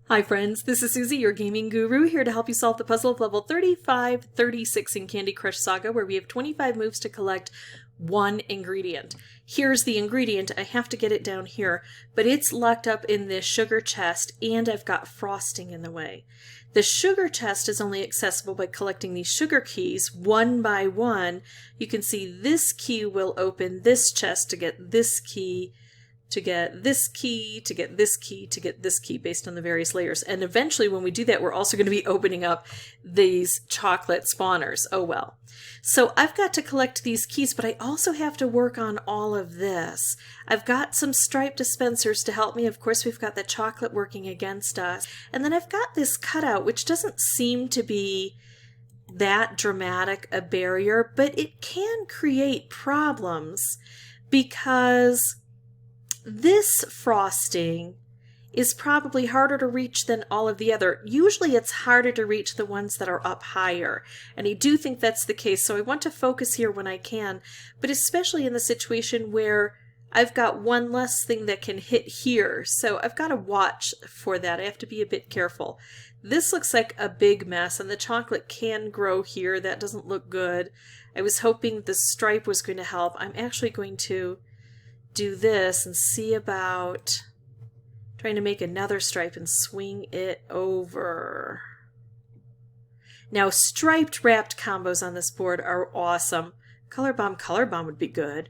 Hi friends, this is Susie, your gaming guru, here to help you solve the puzzle of level 35-36 in Candy Crush Saga, where we have 25 moves to collect one ingredient. Here's the ingredient. I have to get it down here, but it's locked up in this sugar chest, and I've got frosting in the way. The sugar chest is only accessible by collecting these sugar keys one by one. You can see this key will open this chest to get this key, to get this key, to get this key, to get this key based on the various layers. And eventually when we do that, we're also going to be opening up these chocolate spawners. Oh well. So I've got to collect these keys, but I also have to work on all of this. I've got some stripe dispensers to help me. Of course, we've got the chocolate working against us. And then I've got this cutout, which doesn't seem to be that dramatic a barrier, but it can create problems because this frosting is probably harder to reach than all of the other. Usually it's harder to reach the ones that are up higher, and I do think that's the case, so I want to focus here when I can, but especially in the situation where I've got one less thing that can hit here, so I've got to watch for that. I have to be a bit careful. This looks like a big mess, and the chocolate can grow here. That doesn't look good. I was hoping the stripe was going to help. I'm actually going to do this and see about trying to make another stripe and swing it over. Now, striped wrapped combos on this board are awesome. Color bomb would be good.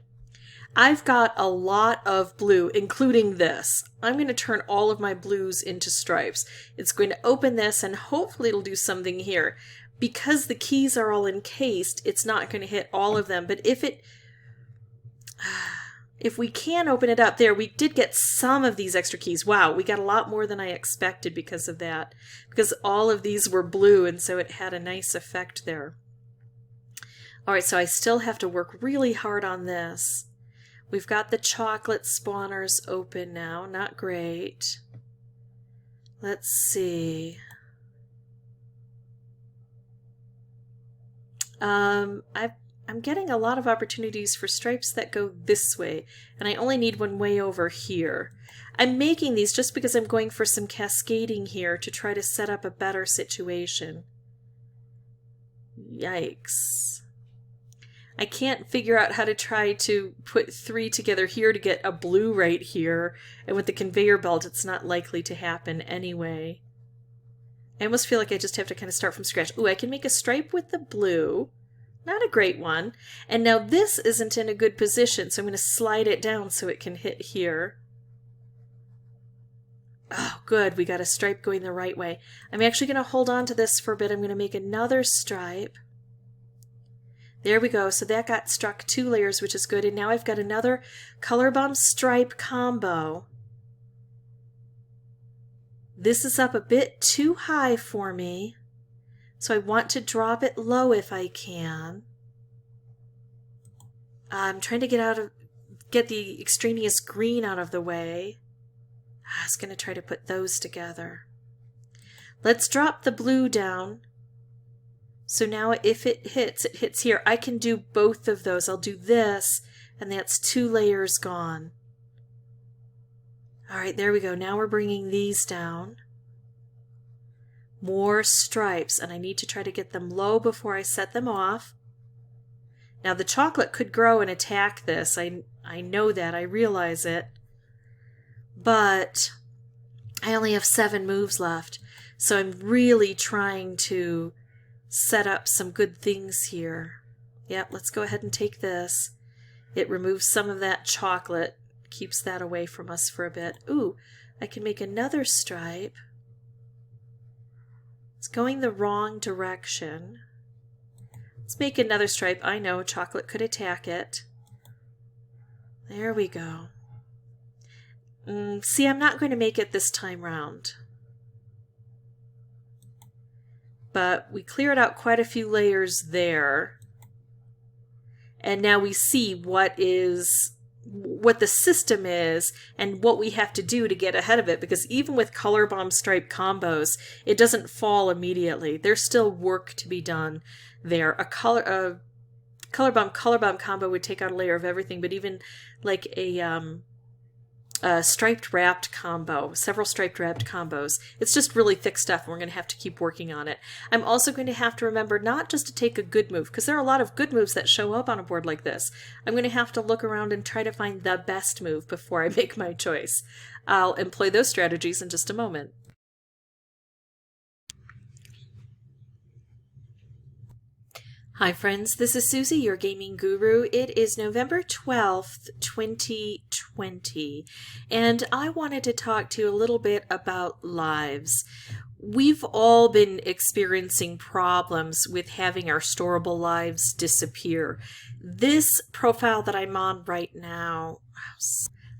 I've got a lot of blue, including this. I'm going to turn all of my blues into stripes. It's going to open this and hopefully it'll do something here. Because the keys are all encased, it's not going to hit all of them, but if we can open it up there, we did get some of these extra keys. Wow, we got a lot more than I expected because of that. Because all of these were blue, and so it had a nice effect there. Alright, so I still have to work really hard on this. We've got the chocolate spawners open now. Not great. Let's see. I'm getting a lot of opportunities for stripes that go this way, and I only need one way over here. I'm making these just because I'm going for some cascading here to try to set up a better situation. Yikes. I can't figure out how to try to put three together here to get a blue right here, and with the conveyor belt it's not likely to happen anyway. I almost feel like I just have to kind of start from scratch. Ooh, I can make a stripe with the blue. Not a great one. And now this isn't in a good position, so I'm going to slide it down so it can hit here. Oh, good. We got a stripe going the right way. I'm actually going to hold on to this for a bit. I'm going to make another stripe. There we go. So that got struck 2 layers, which is good. And now I've got another color bomb stripe combo. This is up a bit too high for me. So I want to drop it low if I can. I'm trying to get the extraneous green out of the way. I was going to try to put those together. Let's drop the blue down. So now if it hits here. I can do both of those. I'll do this, and that's 2 layers gone. All right, there we go. Now we're bringing these down. More stripes, and I need to try to get them low before I set them off. Now the chocolate could grow and attack this. I know that. I realize it. But I only have 7 moves left, so I'm really trying to set up some good things here. Yep, let's go ahead and take this. It removes some of that chocolate, keeps that away from us for a bit. Ooh, I can make another stripe. It's going the wrong direction. Let's make another stripe. I know chocolate could attack it. There we go. See, I'm not going to make it this time round. But we cleared out quite a few layers there. And now we see what the system is and what we have to do to get ahead of it, because even with color bomb stripe combos, it doesn't fall immediately. There's still work to be done there. A color bomb combo would take out a layer of everything, but even like a striped wrapped combo, several striped wrapped combos. It's just really thick stuff, and we're going to have to keep working on it. I'm also going to have to remember not just to take a good move, because there are a lot of good moves that show up on a board like this. I'm going to have to look around and try to find the best move before I make my choice. I'll employ those strategies in just a moment. Hi friends, this is Susie, your gaming guru. It is November 12th, 2020, and I wanted to talk to you a little bit about lives. We've all been experiencing problems with having our storable lives disappear. This profile that I'm on right now...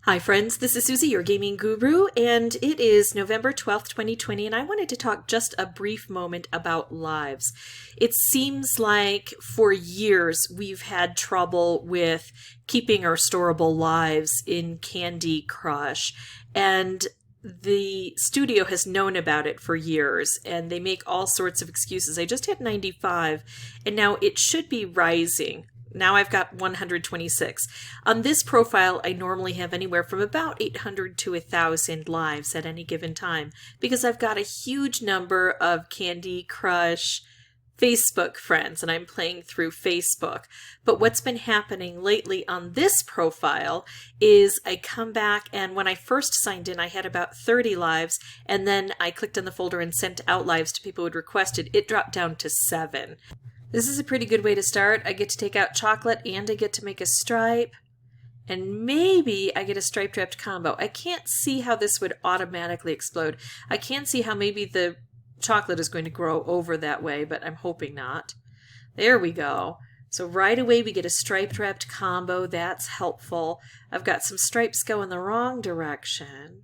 Hi friends, this is Susie, your gaming guru, and it is November 12th, 2020, and I wanted to talk just a brief moment about lives. It seems like for years we've had trouble with keeping our storable lives in Candy Crush, and the studio has known about it for years, and they make all sorts of excuses. I just hit 95, and now it should be rising. Now I've got 126. On this profile, I normally have anywhere from about 800 to 1,000 lives at any given time because I've got a huge number of Candy Crush Facebook friends, and I'm playing through Facebook. But what's been happening lately on this profile is I come back, and when I first signed in, I had about 30 lives, and then I clicked on the folder and sent out lives to people who had requested. It dropped down to 7. This is a pretty good way to start. I get to take out chocolate and I get to make a stripe, and maybe I get a striped wrapped combo. I can't see how this would automatically explode. I can see how maybe the chocolate is going to grow over that way, but I'm hoping not. There we go. So right away we get a striped wrapped combo. That's helpful. I've got some stripes going the wrong direction.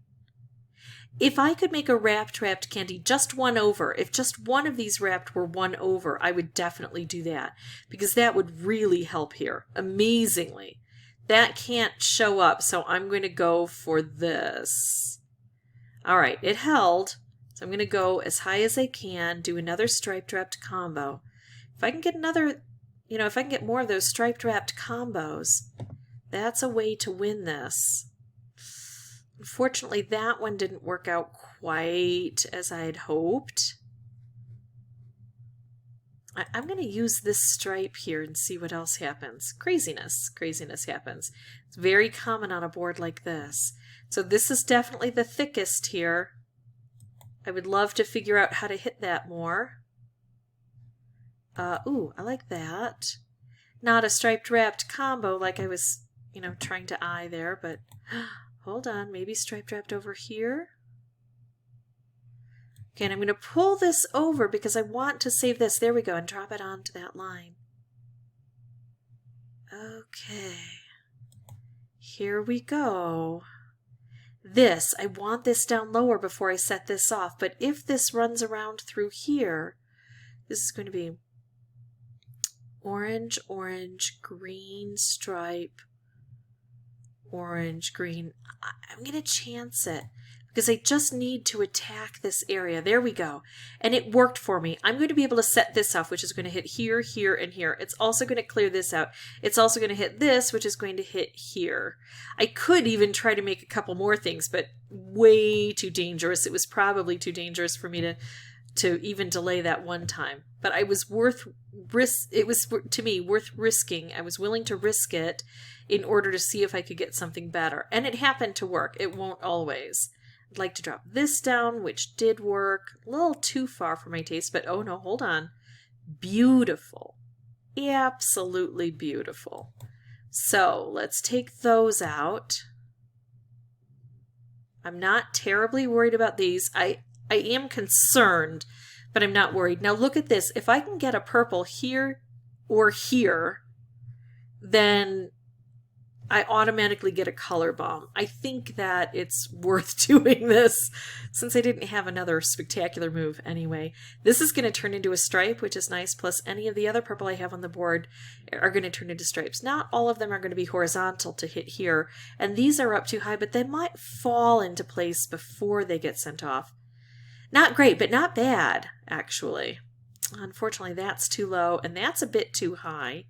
If I could make a wrapped candy just one over, if just one of these wrapped were one over, I would definitely do that because that would really help here, amazingly. That can't show up, so I'm going to go for this. All right, it held, so I'm going to go as high as I can, do another striped wrapped combo. If I can get another, if I can get more of those striped wrapped combos, that's a way to win this. Unfortunately, that one didn't work out quite as I had hoped. I'm going to use this stripe here and see what else happens. Craziness happens. It's very common on a board like this. So this is definitely the thickest here. I would love to figure out how to hit that more. Ooh, I like that. Not a striped wrapped combo like I was, trying to eye there, but... Hold on, maybe striped wrapped over here. Okay, and I'm going to pull this over because I want to save this. There we go, and drop it onto that line. Okay. Here we go. This, I want this down lower before I set this off, but if this runs around through here, this is going to be orange, orange, green stripe, orange, green. I'm going to chance it because I just need to attack this area. There we go. And it worked for me. I'm going to be able to set this off, which is going to hit here, here, and here. It's also going to clear this out. It's also going to hit this, which is going to hit here. I could even try to make a couple more things, but way too dangerous. It was probably too dangerous for me to even delay that one time. But it was to me worth risking. I was willing to risk it in order to see if I could get something better. And it happened to work. It won't always. I'd like to drop this down, which did work. A little too far for my taste, but oh no, hold on. Beautiful. Absolutely beautiful. So let's take those out. I'm not terribly worried about these. I am concerned, but I'm not worried. Now look at this. If I can get a purple here or here, then I automatically get a color bomb. I think that it's worth doing this since I didn't have another spectacular move anyway. This is going to turn into a stripe, which is nice, plus any of the other purple I have on the board are going to turn into stripes. Not all of them are going to be horizontal to hit here, and these are up too high, but they might fall into place before they get sent off. Not great, but not bad, actually. Unfortunately, that's too low, and that's a bit too high.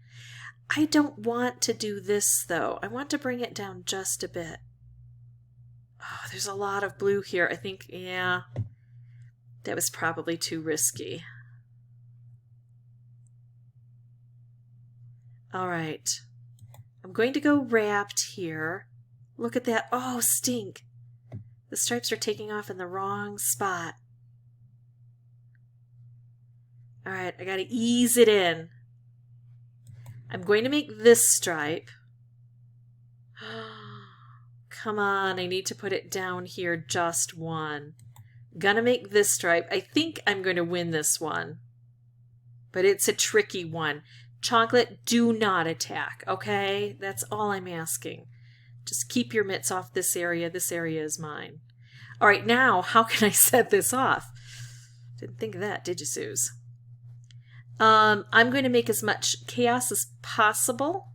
I don't want to do this, though. I want to bring it down just a bit. Oh, there's a lot of blue here. I think, yeah, that was probably too risky. All right. I'm going to go wrapped here. Look at that. Oh, stink. The stripes are taking off in the wrong spot. All right, I got to ease it in. I'm going to make this stripe. Come on, I need to put it down here, just one. Gonna make this stripe. I think I'm going to win this one. But it's a tricky one. Chocolate, do not attack, okay? That's all I'm asking. Just keep your mitts off this area. This area is mine. All right, now, how can I set this off? Didn't think of that, did you, Suze? I'm going to make as much chaos as possible.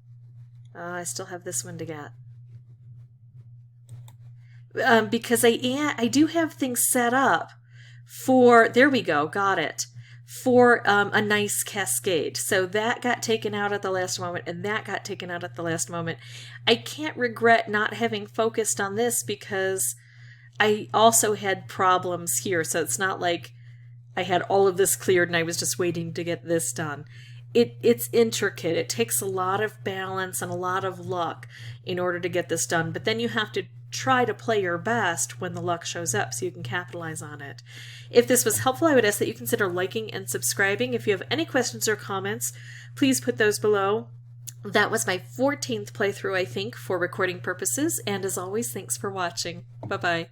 I still have this one to get. Because I do have things set up for, there we go, got it, for a nice cascade. So that got taken out at the last moment, and that got taken out at the last moment. I can't regret not having focused on this because I also had problems here. So it's not like I had all of this cleared and I was just waiting to get this done. It's intricate. It takes a lot of balance and a lot of luck in order to get this done. But then you have to try to play your best when the luck shows up so you can capitalize on it. If this was helpful, I would ask that you consider liking and subscribing. If you have any questions or comments, please put those below. That was my 14th playthrough, I think, for recording purposes. And as always, thanks for watching. Bye-bye.